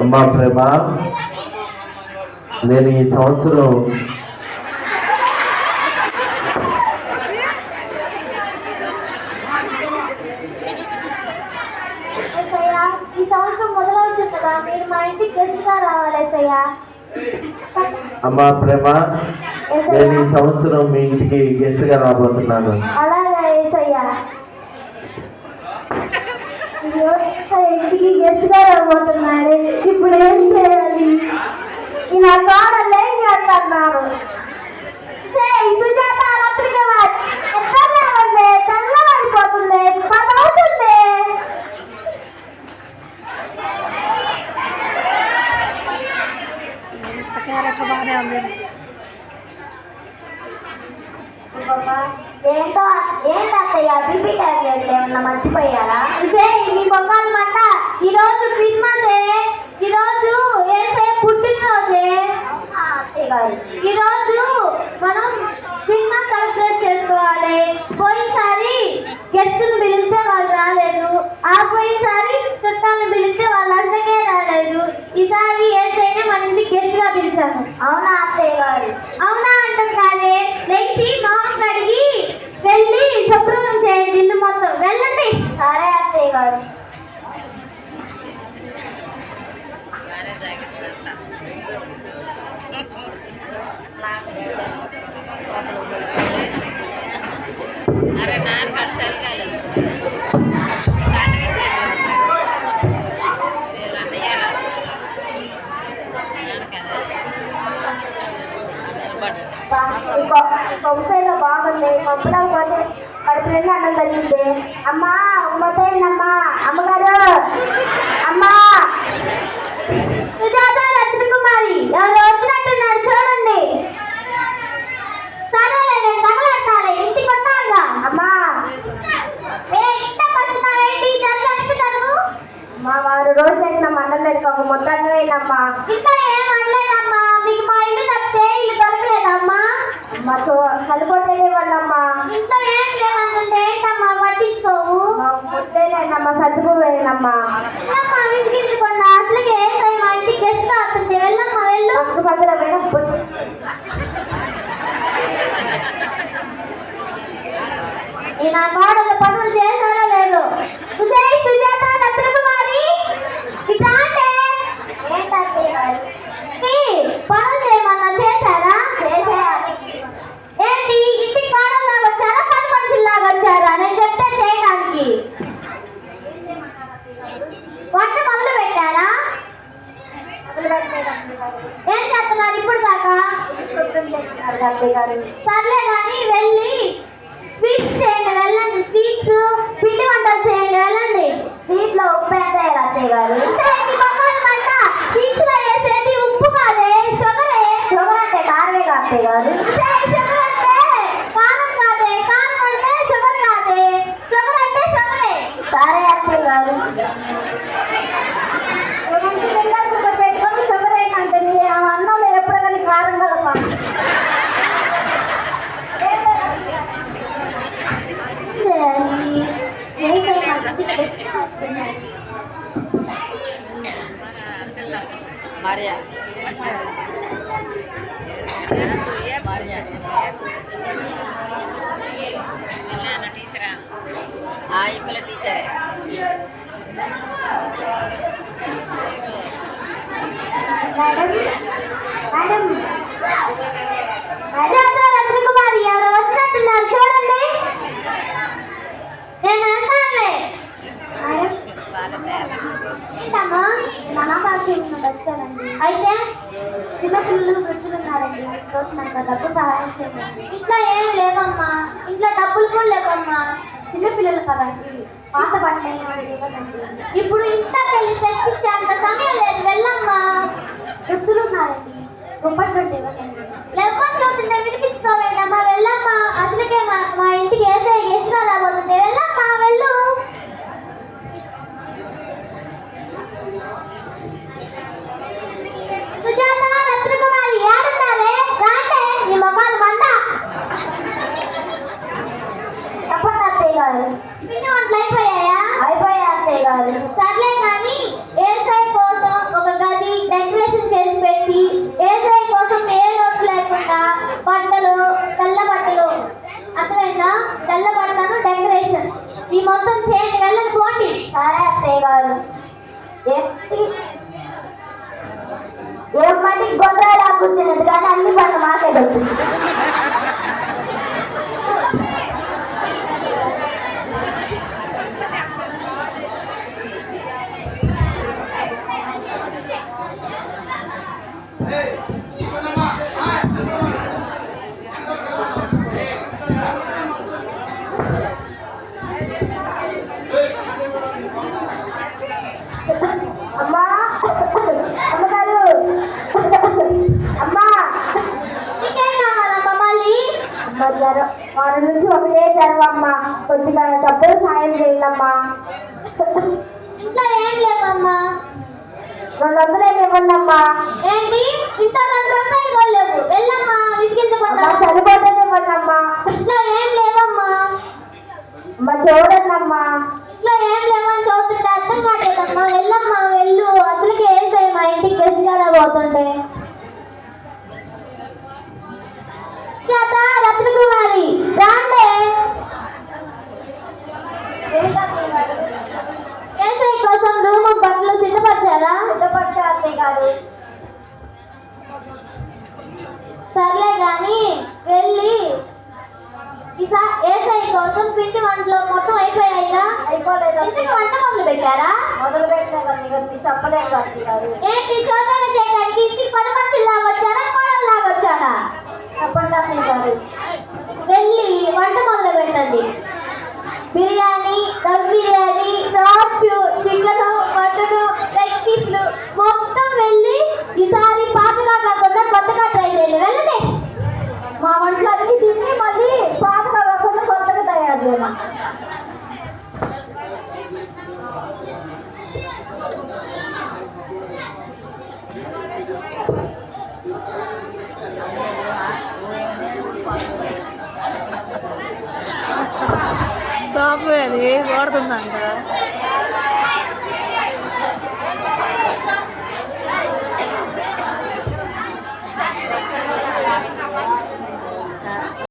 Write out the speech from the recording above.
అమ్మా ప్రేమ, నేను ఈ సంవత్సరం మొదలవుతుంది కదా, మీరు మా ఇంటికి గెస్ట్గా రావాలి ఏసయ్యా. అమ్మా ప్రేమ, నేను ఈ సంవత్సరం మీ ఇంటికి గెస్ట్గా రాబోతున్నాను. అలాగే ఏసయ్యా, ఇంటికి గెస్ట్గా రాబోతున్నాడు. ఇప్పుడు ఏం చేయాలి? నా కోడలు ఏం చేస్తున్నారు? తెల్లవారిపోతుంది, 10 అవుతుంది. ఏంటత్తయ్య బీపీ టాబ్లెట్లు ఏమన్నా మర్చిపోయారా? మీ బొంగాలు మాట. ఈరోజు క్రిస్మస్, ఈరోజు ఏసే పుట్టినరోజే. ఈరోజు మనం క్రిస్మస్ సెలబ్రేట్ చేసుకోవాలి. పోయినసారి గెస్టులు పిలిస్తే వాళ్ళు రాలేదు, ఆ పోయినసారి చుట్టాలను పిలిస్తే వాళ్ళు అసలుకే రాలేదు. ఈసారి ఏసైనా మన ఇంటికి గెస్ట్ గా పిలిచాము. అవునా అత్తయ్య గారు? అవునా అంటాం కాదే, లెక్సి మొహం కడిగి వెళ్ళి శుభ్రం చేయండి ఇల్లు మొత్తం. వెళ్ళండి. సరే అత్తయ్య గారు. పంపేదో బాగుంది, పంపలేకపోతే కడుపు నిండా అన్నం తగ్గింది. అమ్మా ఉమ్మతేనమ్మా, అమ్మగారు, అమ్మా సుజాత రత్నకుమారి ఎవరు వచ్చినట్టున్నారు చూడండి. సరేలే, నేను తగలట్టాలి, ఇంటికి వస్తాగా. అమ్మా ఇంటికి వచ్చినారేంటి? జరగడానికి జరుగు. మా వారు రోజు వేసిన మండలం తెచ్చుకోక మొత్తాన్ని వేయనమ్మా. ఇంకా ఏం అనలేదమ్మా, మీకు మా ఇల్లు తప్పితే ఇల్లు దొరకలేదమ్మా. మా చనిపోతేలేవన్నమ్మా. ఇంట్లో ఏం లేదంటుంటే ఏంటమ్మా పట్టించుకోవు? ముట్టేలేనమ్మా, సర్దుకుపోయానమ్మా. వెళ్ళమ్మా, విసిగించకుండా. అసలుకి ఏంటో మా ఇంటికి గెస్ట్ అవుతుంది. వెళ్ళమ్మా, వెళ్ళు. సదుల నా కోడలు పనులు చేశారో లేదు. సుజాత రత్నకుమారి ఇట్లా అంటే పనులు చేయమన్నా చేశారా? ఏంటి ఇంటికి కోడల్లాగా వచ్చారా, పని మనుషుల్లాగా వచ్చారా? నేను చెప్తే చేయడానికి. వంట మొదలు పెట్టారా? ఏం చేస్తున్నారు ఇప్పుడు దాకా? సర్లే కానీ వెళ్ళి స్వీట్స్ చేయండి, వెళ్ళండి. స్వీట్స్, పిండి వంటలు చేయండి, వెళ్ళండి. స్వీట్ లో ఉప్పు ఎంత వేయాలి అత్తయ్య గారు? స్వీట్స్ లో వేసేది ఉప్పు కాదే, షుగరే. షుగర్ అంటే కారమే కాదు అత్తయ్య గారు. షుగర్ అంటే కారం కాదే, కారం అంటే షుగర్ కాదే, షుగర్ అంటే షుగరే. సరే అత్తయ్య గారు. షుగర్ పెట్టుకొని షుగర్ ఏంటంటే అన్నం మీరు ఎప్పుడు కానీ కారం కలప. Maria. Ipala teacher. Madam. Sujaata Ratnakumari ఎవరు వచ్చినట్టున్నారు చూడండి. నేను వెళ్తానులే. ఏంటమ్మా? మహాభాగ్య వచ్చానండి. అయితే చిన్నపిల్లలు వృద్ధులు ఉన్నారండి, తోచినంత డబ్బు సహాయం చేయండి. ఇంట్లో ఏమి లేవమ్మా, ఇంట్లో డబ్బులు కూడా లేవమ్మా. చిన్నపిల్లలు కదండి, పాత బట్టలు ఇవ్వదండి. ఇప్పుడు ఇంట్లోకి వెళ్ళి తెచ్చిచ్చే అంత సమయం లేదు, వెళ్ళమ్మా. వృద్ధులు ఉన్నారండి, దుప్పట్లు ఇవ్వదండి. లేకపోతే అవుతుంటే వినిపించుకోవేంటమ్మా, వెళ్ళమ్మా. అసలుకే మా ఇంటికి ఏసే గెస్ట్గా రాబోతుంటే వెళ్ళమ్మా, వెళ్ళు. సుజాత రత్నకుమారి ఏడున్నారే, రాంటే నీ మొఖాలు మంట. చెప్పండి అత్తయ్య గారు. పిండి వంటలు అయిపోయాయా? అయిపోయా అత్తయ్య గారు. సర్లే కానీ ఏసై కోసం ఒక జ్వరం మన నుంచి ఒకటే జ్వరం అమ్మా. కొద్దిగా డబ్బులు సాయం చేయండమ్మా. ఇంట్లో ఏం లేవమ్మా. 200 ఇవ్వండి అమ్మా. ఏంటి ఇంట్లో 2 రూపాయలు కూడా లేవు. వెళ్ళమ్మా, విసిగించబడ్డా సరిపోతుంది ఇవ్వండి అమ్మా. ఇంట్లో ఏం లేవమ్మా. అమ్మా చూడండి అమ్మా. ఇంట్లో ఏం లేవని చూస్తుంటే అర్థం కాలేదమ్మా. వెళ్ళమ్మా, వెళ్ళు. అసలుకి వేసాయి మా ఇంటికి గెస్ట్గా పోతుంటే. రత్నకుమారి రాండే. ఏసై కోసం రూము బట్టలు సిద్ధపరిచారా? సిద్ధపరిచారు అత్తయ్య గారు. సర్లే గాని వెళ్ళి ఈసారి ఏసై కోసం పిండి వంటలు మొత్తం అయిపోయాయిగా? అయిపోలేదు. ఇంటికి వంట మొదలు పెట్టారా? మొదలు పెట్టలేదు. చెప్పలేదు అత్తయ్య గారు. ఏంటి చోదన చేయడానికి ఇంటికి 10 మనుషుల్లాగా వచ్చారా, కోడల్లాగా వచ్చారా? చెప్పండి అత్తయ్య గారు. వెళ్ళి వంట మొదలు పెట్టండి. బిర్యానీ, దమ్ బిర్యానీ, రాచు, చికెన్, మటన్, లెగ్ పీస్లు మొత్తం వెళ్ళి ఈసారి పాతగా కాకుండా కొత్తగా ట్రై చేయండి. వెళ్ళండి. మా వంటలు అన్ని తిని మళ్ళీ పాతగా కాకుండా కొత్తగా తయారు చేయాలి. తాపు అది వాడుతుందంట.